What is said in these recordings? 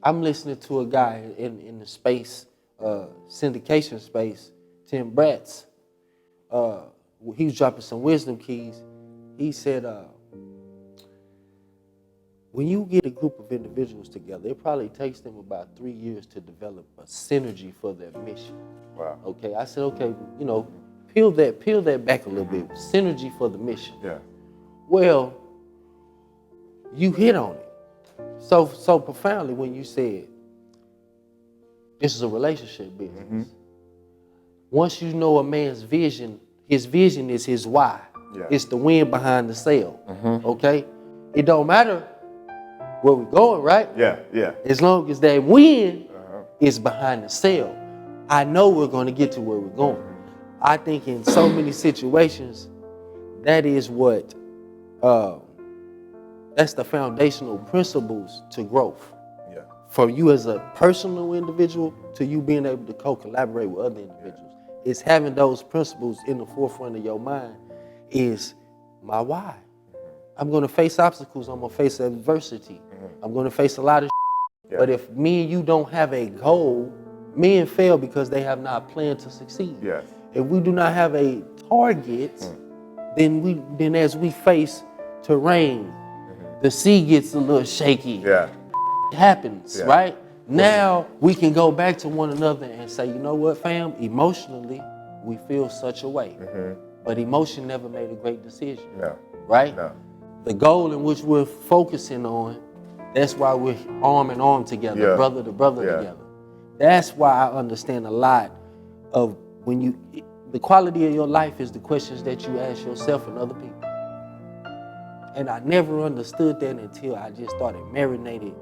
I'm listening to a guy in the space, syndication space, Tim Bratz. He was dropping some wisdom keys. He said, when you get a group of individuals together, it probably takes them about 3 years to develop a synergy for their mission. Wow. Okay, I said, okay, you know, peel that back a little bit. Synergy for the mission. Yeah. Well, you hit on it so profoundly when you said this is a relationship business. Mm-hmm. Once you know a man's vision, his vision is his why. Yeah. It's the wind behind the sail. Mm-hmm. Okay, it don't matter where we're going, right? Yeah, yeah. As long as that wind is behind the sail, I know we're going to get to where we're going. I think in so many situations, that is what, that's the foundational principles to growth. Yeah. For you as a personal individual to you being able to co-collaborate with other individuals. It's having those principles in the forefront of your mind is my why. I'm going to face obstacles. I'm going to face adversity. I'm going to face a lot of Yeah. But if me and you don't have a goal, men fail because they have not planned to succeed. Yes. If we do not have a target, then as we face terrain, the sea gets a little shaky. Yeah. It happens, Yeah. right? Now we can go back to one another and say, you know what, fam? Emotionally, we feel such a way. But emotion never made a great decision. No. Right? No. The goal in which we're focusing on, that's why we're arm in arm together, Yeah. brother to brother Yeah. together. That's why I understand a lot of the quality of your life is the questions that you ask yourself and other people. And I never understood that until I just started marinating.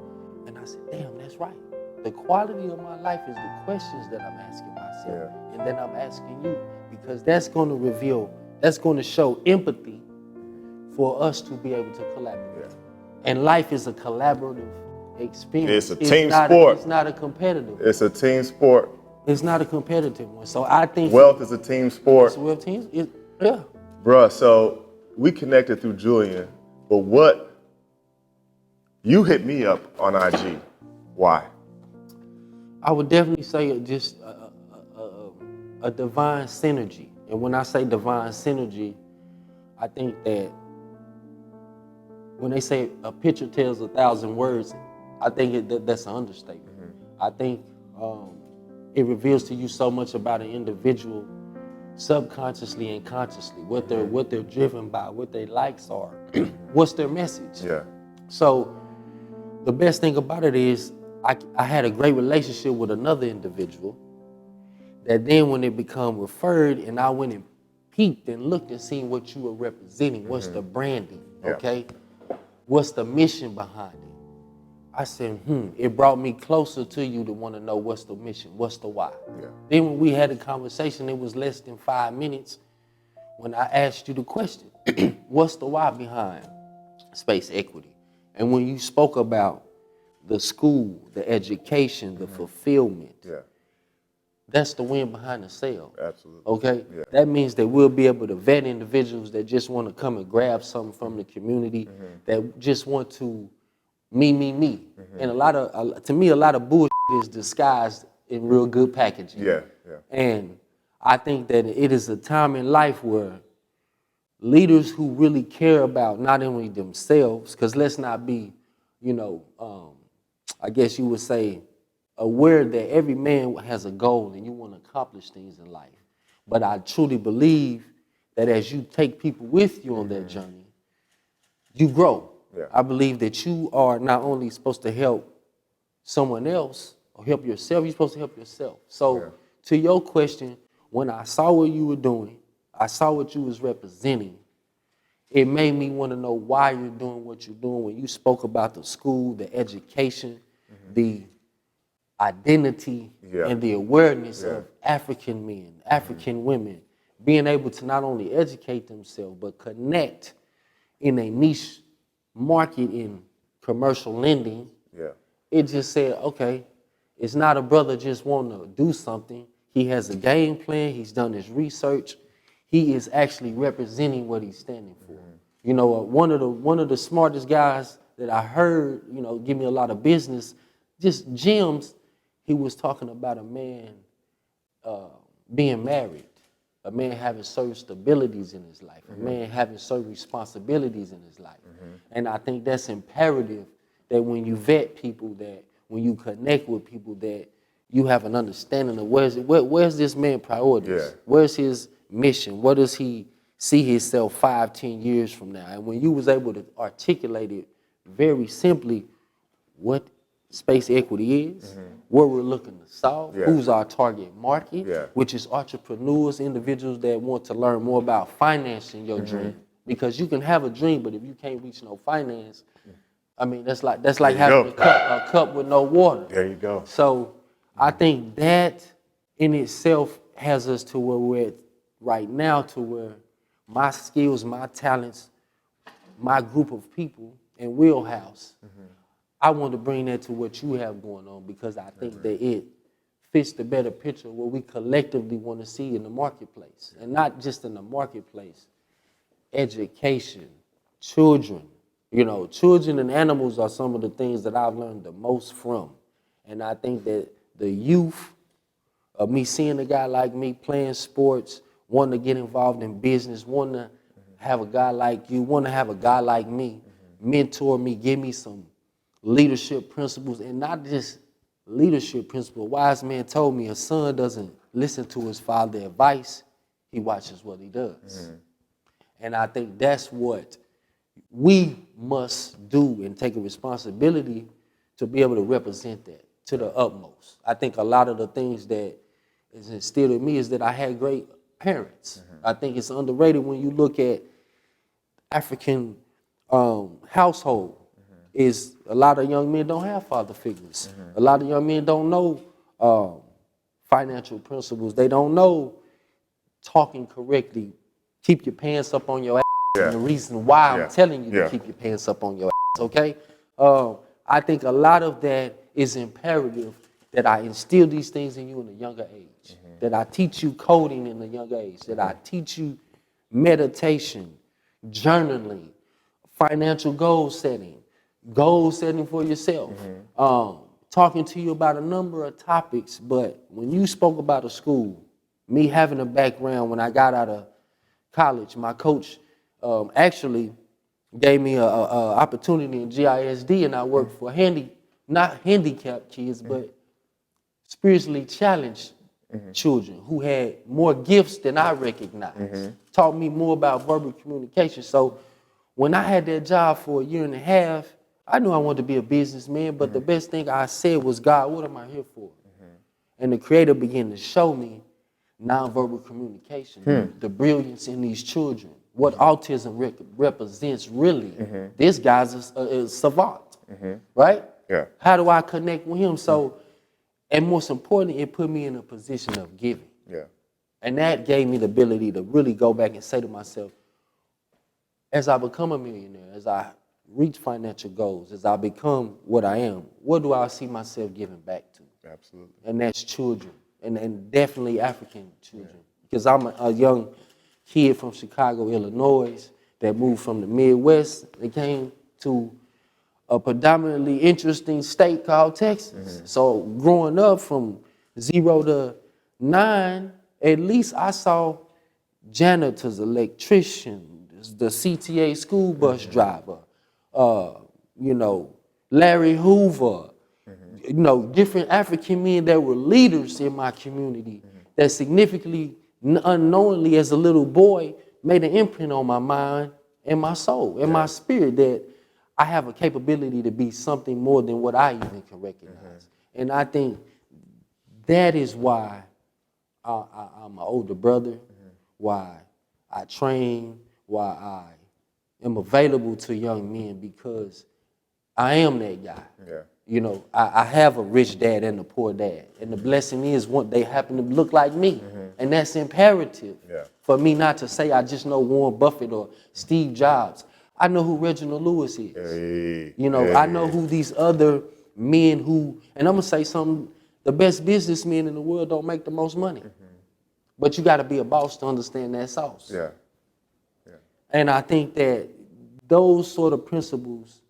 And I said, damn, that's right. The quality of my life is the questions that I'm asking myself. Yeah. And then I'm asking you, because that's going to reveal, that's going to show empathy for us to be able to collaborate. Yeah. And life is a collaborative experience. It's a team sport. It's not a competitive. It's a team sport. It's not a competitive one. So I think Wealth is a team sport. wealth teams. Yeah. Bruh, so we connected through Julian, but what, you hit me up on IG. Why? I would definitely say just a divine synergy. And when I say divine synergy, I think that when they say a picture tells 1,000 words, I think that's an understatement. I think it reveals to you so much about an individual subconsciously and consciously, what they're driven by, what their likes are, what's their message. Yeah. So the best thing about it is I had a great relationship with another individual that then when it become referred and I went and peeped and looked and seen what you were representing, what's the branding, okay? What's the mission behind it? I said, it brought me closer to you to want to know what's the mission, what's the why. Yeah. Then when we had a conversation, it was less than 5 minutes when I asked you the question, what's the why behind space equity? And when you spoke about the school, the education, the fulfillment, that's the wind behind the sail. Absolutely. Okay? Yeah. That means that we'll be able to vet individuals that just want to come and grab something from the community, that just want to me. And to me, a lot of bullshit is disguised in real good packaging. Yeah. And I think that it is a time in life where leaders who really care about not only themselves, because let's not be, I guess you would say, aware that every man has a goal and you want to accomplish things in life. But I truly believe that as you take people with you on that journey, you grow. Yeah. I believe that you are not only supposed to help someone else or help yourself, you're supposed to help yourself. So to your question, when I saw what you were doing, I saw what you was representing, it made me want to know why you're doing what you're doing. When you spoke about the school, the education, the identity and the awareness of African men, African women, being able to not only educate themselves, but connect in a niche market in commercial lending. It just said, okay, it's not a brother just wanting to do something. He has a game plan. He's done his research. He is actually representing what he's standing for. One of the smartest guys that I heard, give me a lot of business just gems. He was talking about a man being married, a man having certain stabilities in his life, a man having certain responsibilities in his life. And I think that's imperative that when you vet people, that when you connect with people, that you have an understanding of where's this man priorities? Yeah. Where's his mission? What does he see himself 5-10 years from now? And when you was able to articulate it very simply, what space equity is, where we're looking to solve, who's our target market, which is entrepreneurs, individuals that want to learn more about financing your dream. Because you can have a dream, but if you can't reach no finance, I mean, that's like having a cup with no water. There you go. So I think that in itself has us to where we're at right now, to where my skills, my talents, my group of people and wheelhouse, I want to bring that to what you have going on, because I think that it fits the better picture of what we collectively want to see in the marketplace. And not just in the marketplace, education, children. You know, children and animals are some of the things that I've learned the most from. And I think that the youth of me seeing a guy like me playing sports, wanting to get involved in business, wanting to have a guy like you, wanting to have a guy like me mentor me, give me some leadership principles, and not just leadership principles. A wise man told me a son doesn't listen to his father's advice, he watches what he does. And I think that's what we must do, and take a responsibility to be able to represent that to the utmost. I think a lot of the things that is instilled in me is that I had great parents. I think it's underrated when you look at African household. Is a lot of young men don't have father figures. A lot of young men don't know financial principles. They don't know talking correctly. Keep your pants up on your ass. And the reason why I'm telling you to keep your pants up on your ass, okay? I think a lot of that is imperative, that I instill these things in you in a younger age, that I teach you coding in a younger age, that I teach you meditation, journaling, financial goal setting for yourself, talking to you about a number of topics. But when you spoke about a school, me having a background, when I got out of college, my coach actually gave me an opportunity in GISD, and I worked for not handicapped kids, but spiritually challenged children who had more gifts than I recognized. Taught me more about verbal communication. So when I had that job for a year and a half, I knew I wanted to be a businessman, but the best thing I said was, God, what am I here for? And the Creator began to show me nonverbal communication, the brilliance in these children, what autism represents really. This guy's a savant, right? Yeah. How do I connect with him? So, and most importantly, it put me in a position of giving. Yeah. And that gave me the ability to really go back and say to myself, as I become a millionaire, as I reach financial goals, as I become what I am, what do I see myself giving back to? Absolutely. And that's children, and definitely African children. Because I'm a young kid from Chicago, Illinois, that moved from the Midwest. They came to a predominantly interesting state called Texas. So growing up from 0 to 9, at least I saw janitors, electricians, the CTA school bus driver, you know, Larry Hoover, you know, different African men that were leaders in my community that significantly, unknowingly as a little boy, made an imprint on my mind and my soul and my spirit, that I have a capability to be something more than what I even can recognize. And I think that is why I'm an older brother, why I train, why I am available to young men, because I am that guy. Yeah. You know, I have a rich dad and a poor dad. And the blessing is they happen to look like me. And that's imperative for me not to say I just know Warren Buffett or Steve Jobs. I know who Reginald Lewis is. You know, I know who these other men who, and I'm going to say something, the best businessmen in the world don't make the most money. But you got to be a boss to understand that sauce. Yeah. And I think that those sort of principles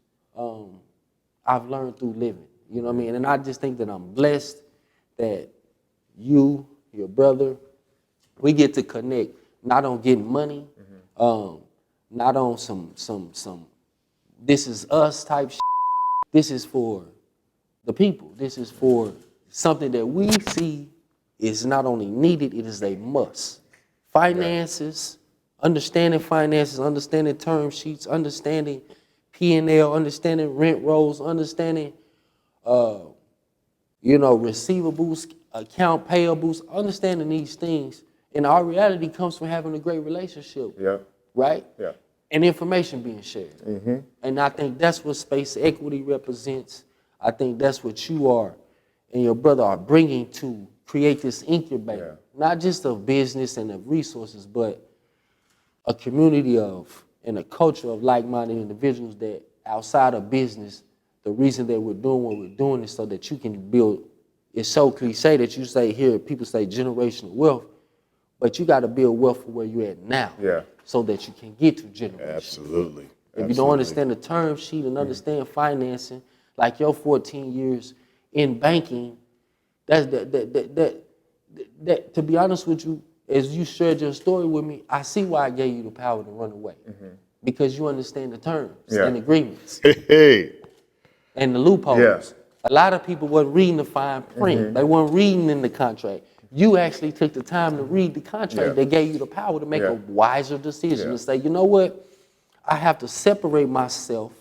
I've learned through living. You know what I mean? And I just think that I'm blessed that you, your brother, we get to connect, not on getting money, not on some this is us type shit. This is for the people. This is for something that we see is not only needed, it is a must. Finances, understanding term sheets, understanding P&L, understanding rent rolls, understanding receivables, account payables, understanding these things. And our reality comes from having a great relationship. Yeah. Right? Yeah. And information being shared. And I think that's what space equity represents. I think that's what you are and your brother are bringing to create this incubator, not just of business and of resources, but a community of and a culture of like-minded individuals that outside of business, the reason that we're doing what we're doing is so that you can build. It's so cliche that you say here, people say generational wealth, but you got to build wealth for where you're at now, so that you can get to generational. Absolutely. If you don't understand the term sheet and understand financing, like your 14 years in banking, that's that. To be honest with you, as you shared your story with me, I see why I gave you the power to run away, because you understand the terms and agreements and the loopholes. A lot of people weren't reading the fine print. They weren't reading in the contract. You actually took the time to read the contract that gave you the power to make a wiser decision and say, you know what? I have to separate myself.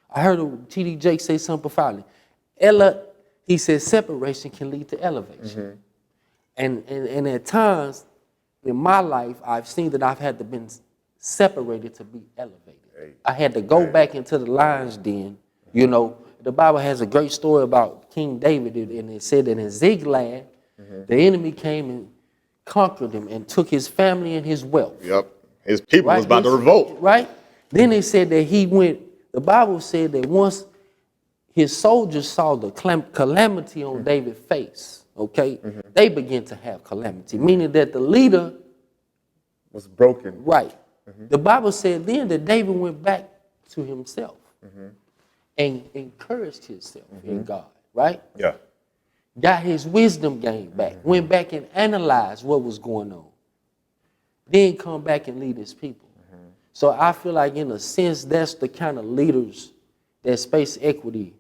I heard T.D. Jakes say something profoundly. He said separation can lead to elevation. And at times in my life, I've seen that I've had to been separated to be elevated. I had to go back into the lion's den. You know, the Bible has a great story about King David, and it said that in Ziklag, the enemy came and conquered him and took his family and his wealth. Yep. His people was about to revolt. Right? Then it said that the Bible said that once his soldiers saw the calamity on David's face, okay, they began to have calamity, meaning that the leader was broken. Right. The Bible said then that David went back to himself and encouraged himself in God, right? Yeah. Got his wisdom game back, went back and analyzed what was going on, then come back and lead his people. So I feel like in a sense, that's the kind of leaders that space equity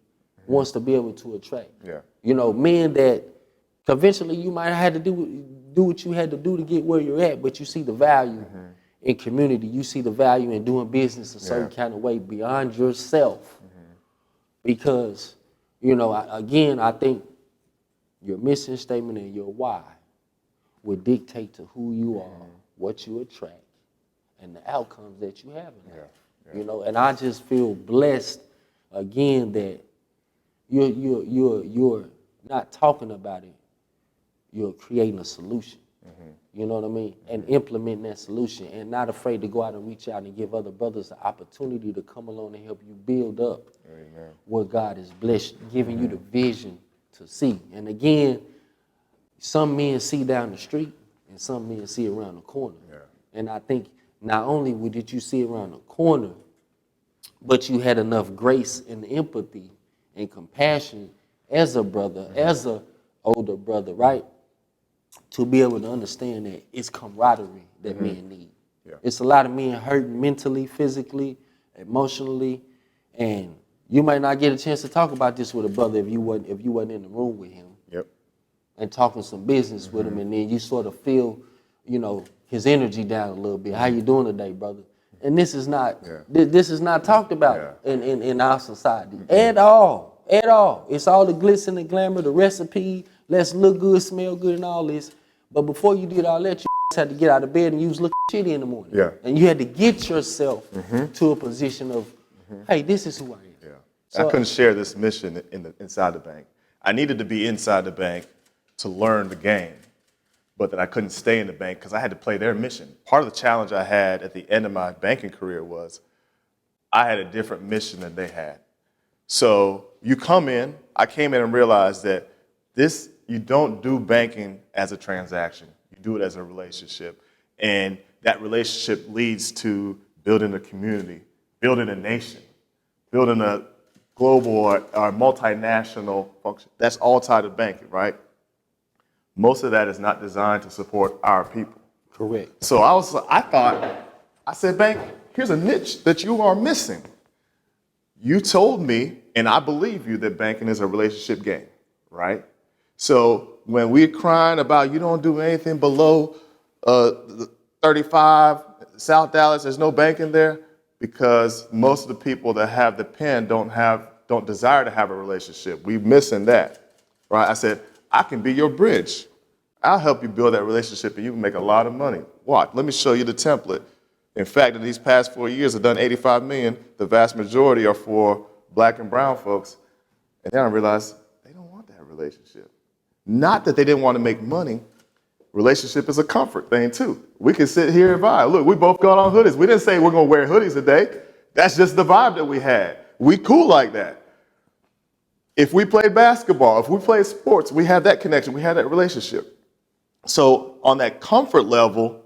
wants to be able to attract. Yeah. You know, men that conventionally you might have had to do what you had to do to get where you're at, but you see the value in community. You see the value in doing business a certain kind of way beyond yourself. Because, you know, I think your mission statement and your why will dictate to who you are, what you attract, and the outcomes that you have in life. You know, and I just feel blessed again that you're not talking about it. You're creating a solution. You know what I mean? And implementing that solution, and not afraid to go out and reach out and give other brothers the opportunity to come along and help you build up what God has blessed, giving you the vision to see. And again, some men see down the street and some men see around the corner. And I think not only did you see around the corner, but you had enough grace and empathy and compassion as a brother, as a older brother, right? To be able to understand that it's camaraderie that men need. It's a lot of men hurting mentally, physically, emotionally, and you might not get a chance to talk about this with a brother if you wasn't in the room with him and talking some business with him, and then you sort of feel, you know, his energy down a little bit. How you doing today, brother? And this is not this is not talked about in our society at all. At all. It's all the glitz and the glamour, the recipe, let's look good, smell good, and all this. But before you did all that, you had to get out of bed and you was looking shitty in the morning. And you had to get yourself to a position of, hey, this is who I am. So I couldn't share this mission inside the bank. I needed to be inside the bank to learn the game, but that I couldn't stay in the bank because I had to play their mission. Part of the challenge I had at the end of my banking career was I had a different mission than they had. So I came in and realized that you don't do banking as a transaction. You do it as a relationship. And that relationship leads to building a community, building a nation, building a global or multinational function. That's all tied to banking, right? Most of that is not designed to support our people. Correct. So I said, bank, here's a niche that you are missing. You told me, and I believe you, that banking is a relationship game, right? So when we're crying about you don't do anything below 35, South Dallas, there's no banking there, because most of the people that have the pen don't desire to have a relationship. We're missing that, right? I said, I can be your bridge. I'll help you build that relationship and you can make a lot of money. Watch, let me show you the template. In fact, in these past 4 years, I've done 85 million. The vast majority are for black and brown folks. And then I realized they don't want that relationship. Not that they didn't want to make money. Relationship is a comfort thing too. We can sit here and vibe. Look, we both got on hoodies. We didn't say we're going to wear hoodies today. That's just the vibe that we had. We cool like that. If we played basketball, if we played sports, we had that connection. We had that relationship. So on that comfort level,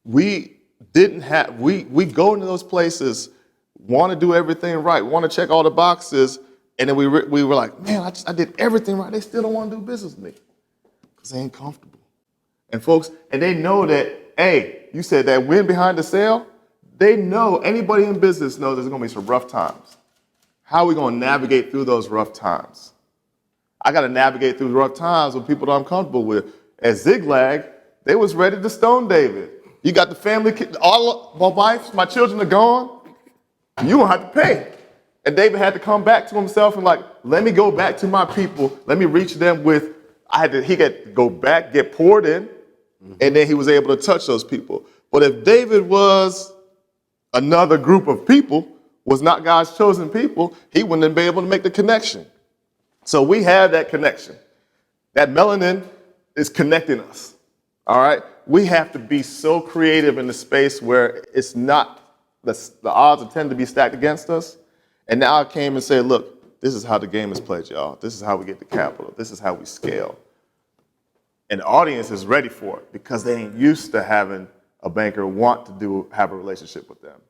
we go into those places, want to do everything right, want to check all the boxes, and then we were like, man, I did everything right. They still don't want to do business with me because they ain't comfortable. And folks, and they know that, hey, you said that win behind the sale. They know, anybody in business knows there's going to be some rough times. How are we going to navigate through those rough times? I got to navigate through rough times with people that I'm comfortable with. At Ziglag, they was ready to stone David. You got the family, all my wife, my children are gone. You don't have to pay. And David had to come back to himself and like, let me go back to my people. Let me reach them with, he had to go back, get poured in, and then he was able to touch those people. But if David was another group of people, was not God's chosen people, he wouldn't have been able to make the connection. So we have that connection. That melanin is connecting us, all right? We have to be so creative in the space where it's not, the odds tend to be stacked against us. And now I came and said, look, this is how the game is played, y'all. This is how we get the capital. This is how we scale. And the audience is ready for it because they ain't used to having a banker want to have a relationship with them,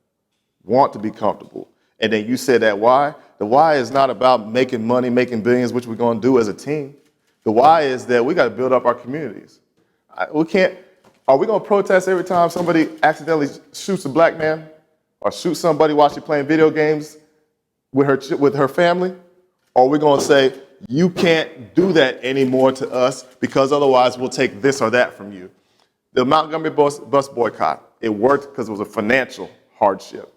want to be comfortable. And then you said that why? The why is not about making money, making billions, which we're going to do as a team. The why is that we got to build up our communities. Are we going to protest every time somebody accidentally shoots a black man or shoots somebody while she's playing video games with her family? Or are we going to say, you can't do that anymore to us because otherwise we'll take this or that from you? The Montgomery bus boycott, it worked because it was a financial hardship.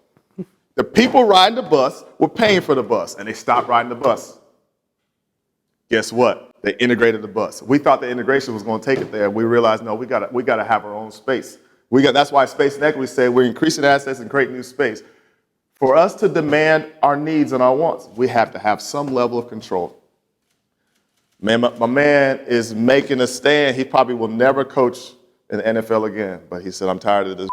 The people riding the bus were paying for the bus, and they stopped riding the bus. Guess what? They integrated the bus. We thought the integration was going to take it there. We realized, no, we got to have our own space. That's why Space and Equity say we're increasing assets and creating new space. For us to demand our needs and our wants, we have to have some level of control. Man, my man is making a stand. He probably will never coach in the NFL again, but he said, I'm tired of this.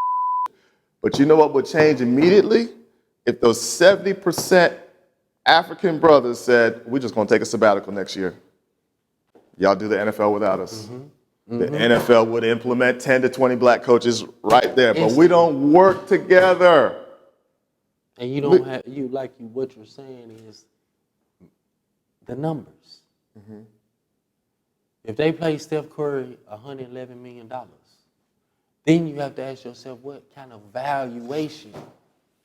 But you know what would change immediately? If those 70% African brothers said, we're just going to take a sabbatical next year. Y'all do the NFL without us. The NFL would implement 10 to 20 black coaches right there, but we don't work together. And you don't what you're saying is the numbers. If they pay Steph Curry $111 million, then you have to ask yourself, what kind of valuation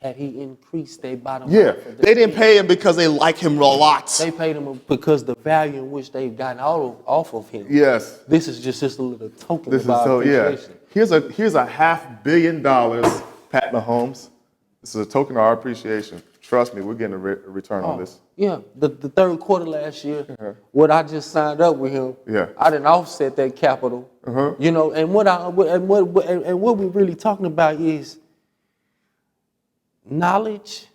had he increased their bottom line? Yeah, they didn't pay him because they like him a lot. They paid him because the value in which they've gotten off of him. Yes. This is just a little token about appreciation. Here's a $500 million, Pat Mahomes. This is a token of our appreciation. Trust me, we're getting a return on this. Yeah, the third quarter last year, what I just signed up with him, I didn't offset that capital. You know, and what we're really talking about is knowledge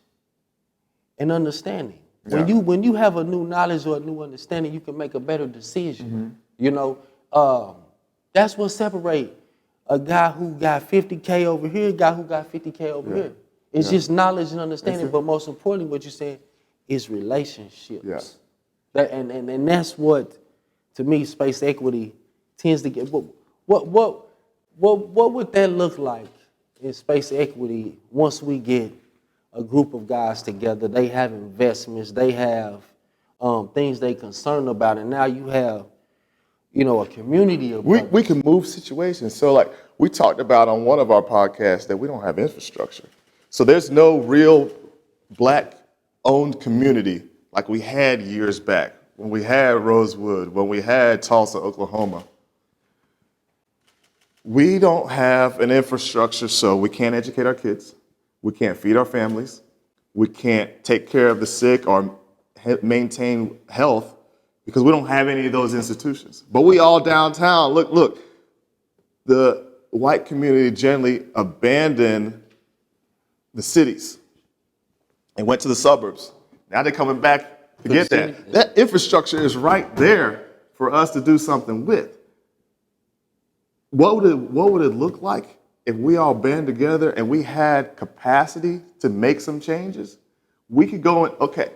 and understanding. When you have a new knowledge or a new understanding, you can make a better decision. You know, that's what separates a guy who got 50K over here, a guy who got 50K over here. It's just knowledge and understanding, but most importantly, what you're saying is relationships. And that's what, to me, space equity tends to get. What would that look like in space equity once we get a group of guys together. They have investments. They have things they concerned about, and now you have, a community of We brothers. can move situations. So like we talked about on one of our podcasts that we don't have infrastructure. So there's no real black-owned community like we had years back when we had Rosewood, when we had Tulsa, Oklahoma. We don't have an infrastructure, so we can't educate our kids. We can't feed our families. We can't take care of the sick or maintain health because we don't have any of those institutions. But we all downtown, look, the white community generally abandoned the cities and went to the suburbs. Now they're coming back to get that. That infrastructure is right there for us to do something with. What would it look like if we all band together and we had capacity to make some changes? We could go and, okay,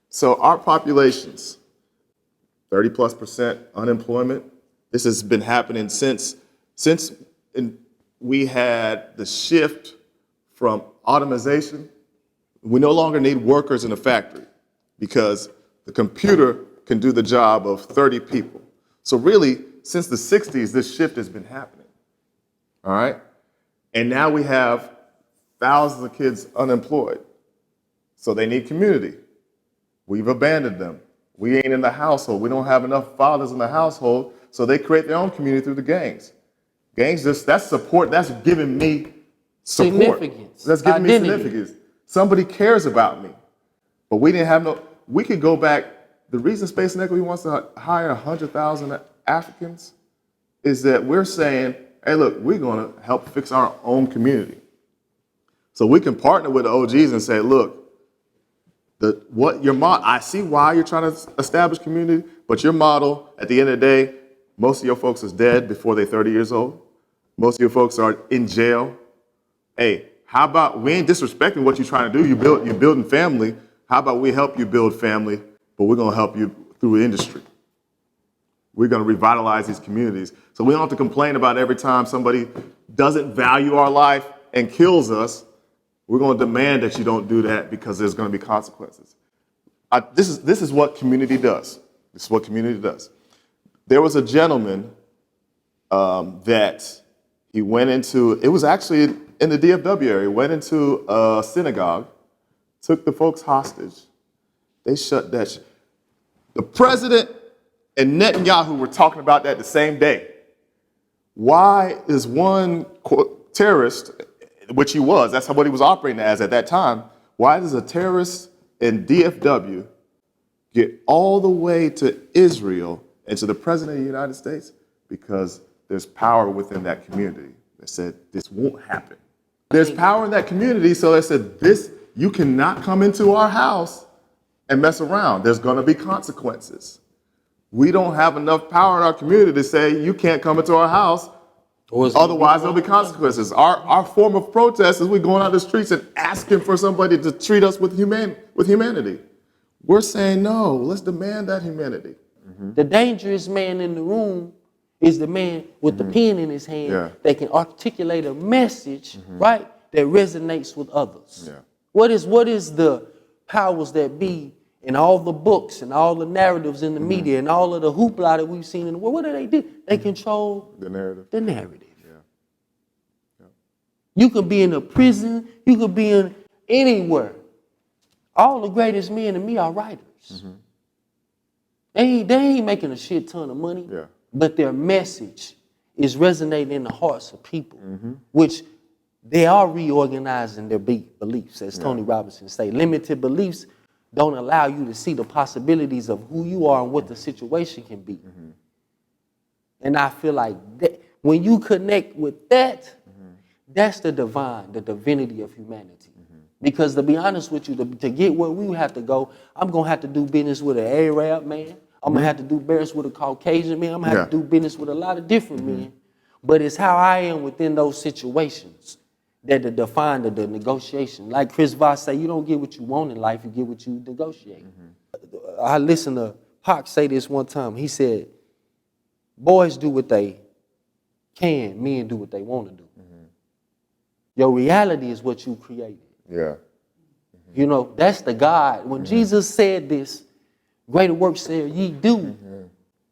so our populations, 30+% unemployment. This has been happening since we had the shift from automation. We no longer need workers in a factory because the computer can do the job of 30 people. So really, since the 60s, this shift has been happening, all right? And now we have thousands of kids unemployed. So they need community. We've abandoned them. We ain't in the household. We don't have enough fathers in the household, so they create their own community through the gangs. Gangs, that's support. That's giving me support. Significance. That's giving Identity. me significance. Somebody cares about me. But we didn't have no, we could go back. The reason Space and Equity wants to hire 100,000 Africans is that we're saying, hey, look, we're going to help fix our own community. So we can partner with the OGs and say, look, I see why you're trying to establish community, but your model, at the end of the day, most of your folks is dead before they're 30 years old. Most of your folks are in jail. Hey, how about, we ain't disrespecting what you're trying to do. You're building family. How about we help you build family, but we're going to help you through industry. We're going to revitalize these communities. So we don't have to complain about every time somebody doesn't value our life and kills us. We're going to demand that you don't do that because there's going to be consequences. This is what community does. This is what community does. There was a gentleman that he went into, it was actually in the DFW area, went into a synagogue, took the folks hostage. They shut that. The president and Netanyahu were talking about that the same day. Why is one terrorist, which he was, that's what he was operating as at that time, why does a terrorist in DFW get all the way to Israel and to the president of the United States? Because there's power within that community that said this won't happen. There's power in that community, so they said, you cannot come into our house and mess around. There's going to be consequences. We don't have enough power in our community to say you can't come into our house, otherwise there'll be consequences. Our form of protest is we going out the streets and asking for somebody to treat us with humanity. We're saying no, let's demand that humanity. Mm-hmm. The dangerous man in the room is the man with the pen in his hand that can articulate a message, right, that resonates with others. Yeah. What is the powers that be in all the books and all the narratives in the media and all of the hoopla that we've seen in the world? What do? They control the narrative. Yeah. You could be in a prison. You could be in anywhere. All the greatest men to me are writers. Mm-hmm. They ain't making a shit ton of money, but their message is resonating in the hearts of people, which they are reorganizing their beliefs, as Tony Robinson say. Limited beliefs don't allow you to see the possibilities of who you are and what the situation can be. Mm-hmm. And I feel like that, when you connect with that, that's the divine, the divinity of humanity. Because to be honest with you, to get where we have to go, I'm going to have to do business with an Arab man. I'm going to have to do business with a Caucasian man. I'm going to have to do business with a lot of different men. But it's how I am within those situations that define the negotiation. Like Chris Voss say, you don't get what you want in life, you get what you negotiate. I listened to Pac say this one time. He said, boys do what they can, men do what they want to do. Your reality is what you created. Yeah. You know, that's the God. When Jesus said this, greater works shall ye do,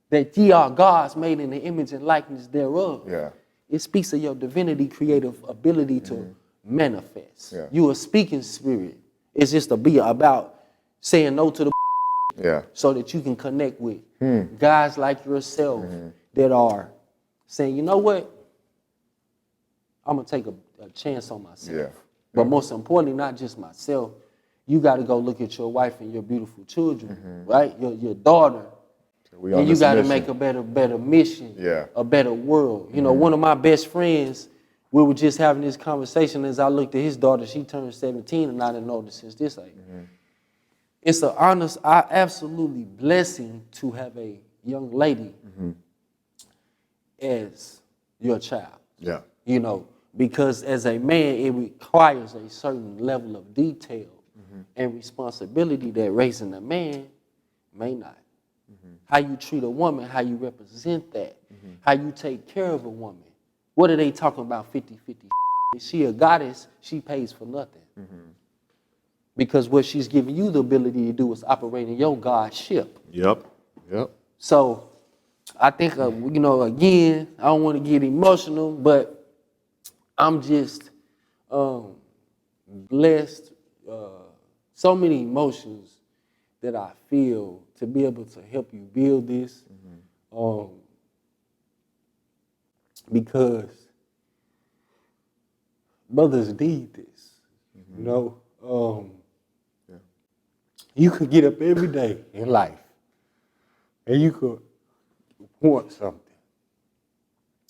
that ye are gods made in the image and likeness thereof. Yeah. It speaks of your divinity, creative ability to manifest. Yeah. You a speaking spirit. It's just to be about saying no to the Yeah. so that you can connect with guys like yourself that are saying, you know what, I'm going to take a chance on myself. Yeah. But most importantly, not just myself, you got to go look at your wife and your beautiful children, right? Your daughter. And you got to make a better mission, a better world. You know, one of my best friends, we were just having this conversation as I looked at his daughter. She turned 17, and I didn't know this since this age. It's an honest, absolutely blessing to have a young lady as your child. Yeah. You know, because as a man, it requires a certain level of detail and responsibility that raising a man may not. How you treat a woman, how you represent that, how you take care of a woman. What are they talking about 50-50? Is she a goddess? She pays for nothing. Because what she's giving you the ability to do is operate in your God ship. Yep. So I think, you know, again, I don't want to get emotional, but I'm just blessed. So many emotions that I feel to be able to help you build this. Because brothers need this. You know, you could get up every day in life and you could want something.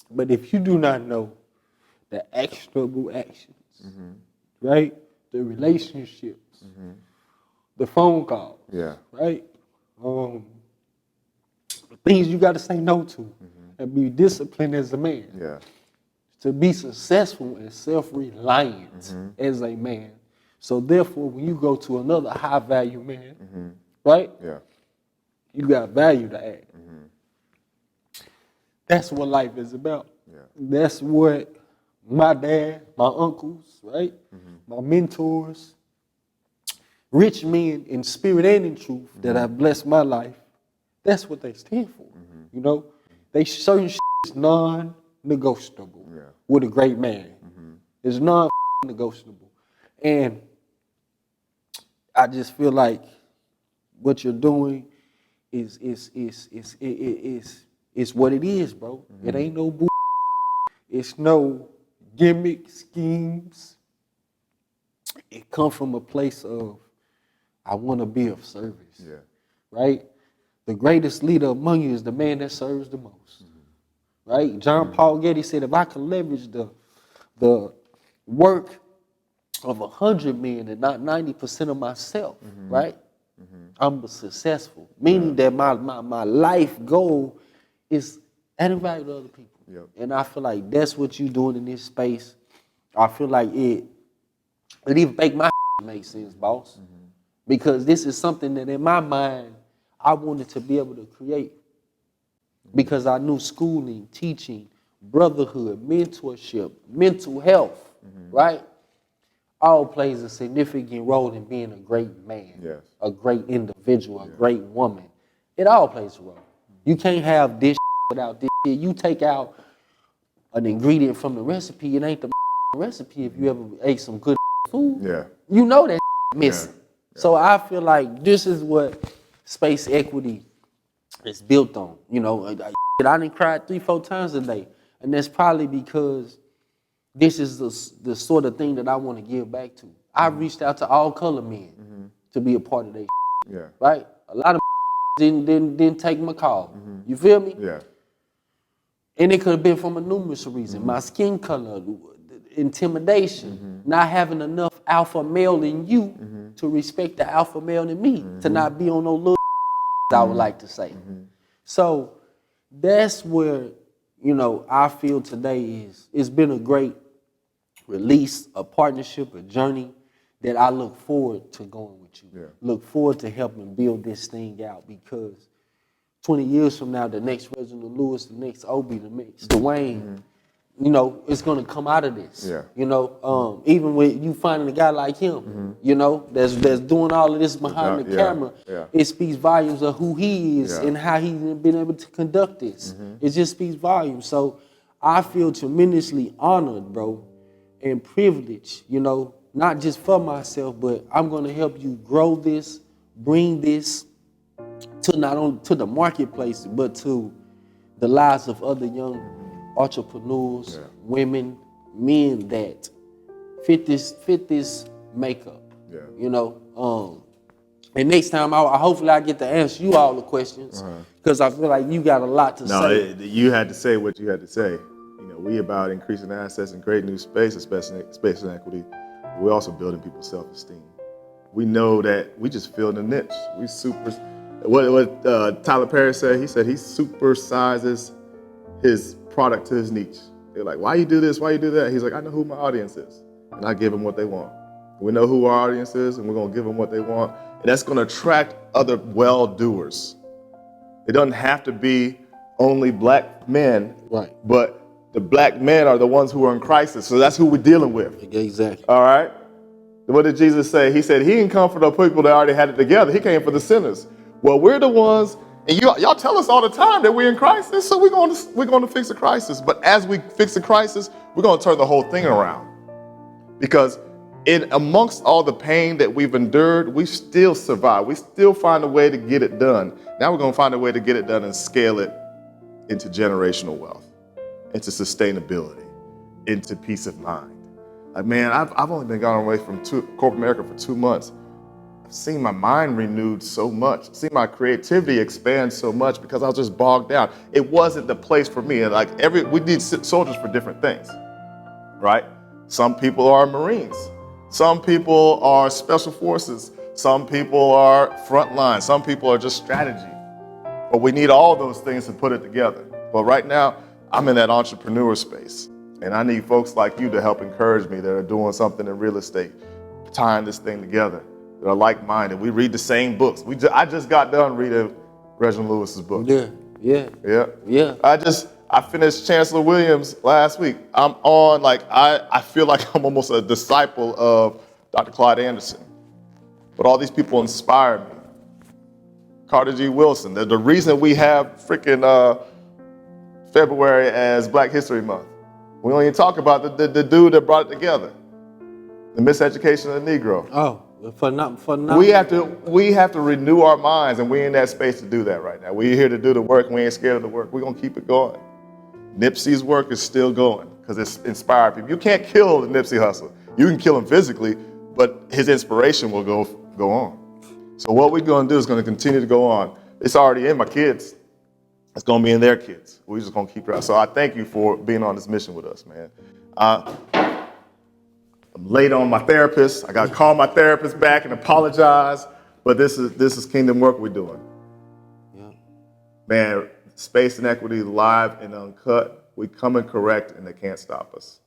But if you do not know the actionable actions, right? The relationships, the phone calls, right? The things you got to say no to and be disciplined as a man. To be successful and self-reliant as a man. So therefore, when you go to another high-value man, right? You got value to add. That's what life is about. That's what my dad, my uncles, right? My mentors, rich men in spirit and in truth that have blessed my life, that's what they stand for. You know, they certain shit is non-negotiable with a great man. It's non-negotiable. And I just feel like what you're doing is what it is, bro. It ain't no bull. It's no gimmick schemes. It comes from a place of I want to be of service. Right? The greatest leader among you is the man that serves the most. Right? John Paul Getty said, if I can leverage the work of 100 men and not 90% of myself, right? I'm successful. Meaning that my life goal is adding value to other people. And I feel like that's what you're doing in this space. I feel like it even make my make sense, boss. Because this is something that in my mind, I wanted to be able to create. Because I knew schooling, teaching, brotherhood, mentorship, mental health, right? All plays a significant role in being a great man, a great individual, a great woman. It all plays a role. You can't have this without this. You take out an ingredient from the recipe, it ain't the recipe if you ever ate some good food. You know that missing. So I feel like this is what space equity is built on. You know, I done cried 3-4 times a day. And that's probably because this is the sort of thing that I want to give back to. I reached out to all color men to be a part of their right? A lot of didn't take my call. You feel me? And it could have been from a numerous reason. My skin color, intimidation, not having enough alpha male in you to respect the alpha male in me, to not be on no little I would like to say. So that's where, you know, I feel today is it's been a great release, a partnership, a journey that I look forward to going with you. Look forward to helping build this thing out because 20 years from now, the next Reginald Lewis, the next Obi, the next Dwayne, you know, it's gonna come out of this. Yeah. You know, even with you finding a guy like him, you know, that's doing all of this behind the camera, it speaks volumes of who he is and how he's been able to conduct this. It just speaks volumes. So I feel tremendously honored, bro, and privileged, you know, not just for myself, but I'm gonna help you grow this, bring this to not only to the marketplace, but to the lives of other young entrepreneurs, women, men that fit this makeup. You know, and next time hopefully I get to answer you all the questions because I feel like you got a lot to say. You had to say what you had to say. You know, we about increasing assets and creating new space, especially space and equity. We're also building people's self-esteem. We know that we just fill the niche. We what Tyler Perry said. He said he supersizes his product to his niche. They're like, why you do this? Why you do that? He's like, I know who my audience is, and I give them what they want. We know who our audience is, and we're gonna give them what they want, and that's gonna attract other well-doers. It doesn't have to be only black men, Right. but the black men are the ones who are in crisis, so that's who we're dealing with. Exactly. All right? What did Jesus say? He said he didn't come for the people that already had it together. He came for the sinners. Well, we're the ones, and y'all tell us all the time that we're in crisis, so we're going to fix the crisis. But as we fix the crisis, we're going to turn the whole thing around. Because amongst all the pain that we've endured, we still survive. We still find a way to get it done. Now we're going to find a way to get it done and scale it into generational wealth, into sustainability, into peace of mind. Like, man, I've only been gone away from corporate America for 2 months. I've seen my mind renewed so much, seen my creativity expand so much because I was just bogged down. It wasn't the place for me. And like we need soldiers for different things, right? Some people are Marines. Some people are special forces. Some people are frontline. Some people are just strategy. But we need all those things to put it together. But right now, I'm in that entrepreneur space. And I need folks like you to help encourage me that are doing something in real estate, tying this thing together, that are like-minded. We read the same books. I just got done reading Reginald Lewis's book. Yeah. I finished Chancellor Williams last week. I'm on, I feel like I'm almost a disciple of Dr. Clyde Anderson. But all these people inspire me. Carter G. Wilson. The reason we have freaking February as Black History Month. We don't even talk about the dude that brought it together. The miseducation of the Negro. Oh, for not. We have to renew our minds, and we're in that space to do that right now. We're here to do the work. We ain't scared of the work. We're gonna keep it going. Nipsey's work is still going because it's inspired people. You can't kill the Nipsey hustle. You can kill him physically, but his inspiration will go on. So what we're gonna do is gonna continue to go on. It's already in my kids. It's gonna be in their kids. We're just gonna keep it out. So I thank you for being on this mission with us, man. I'm late on my therapist. I gotta call my therapist back and apologize, but this is kingdom work we're doing. Yeah. Man, Space and Equity live and uncut. We come and correct, and they can't stop us.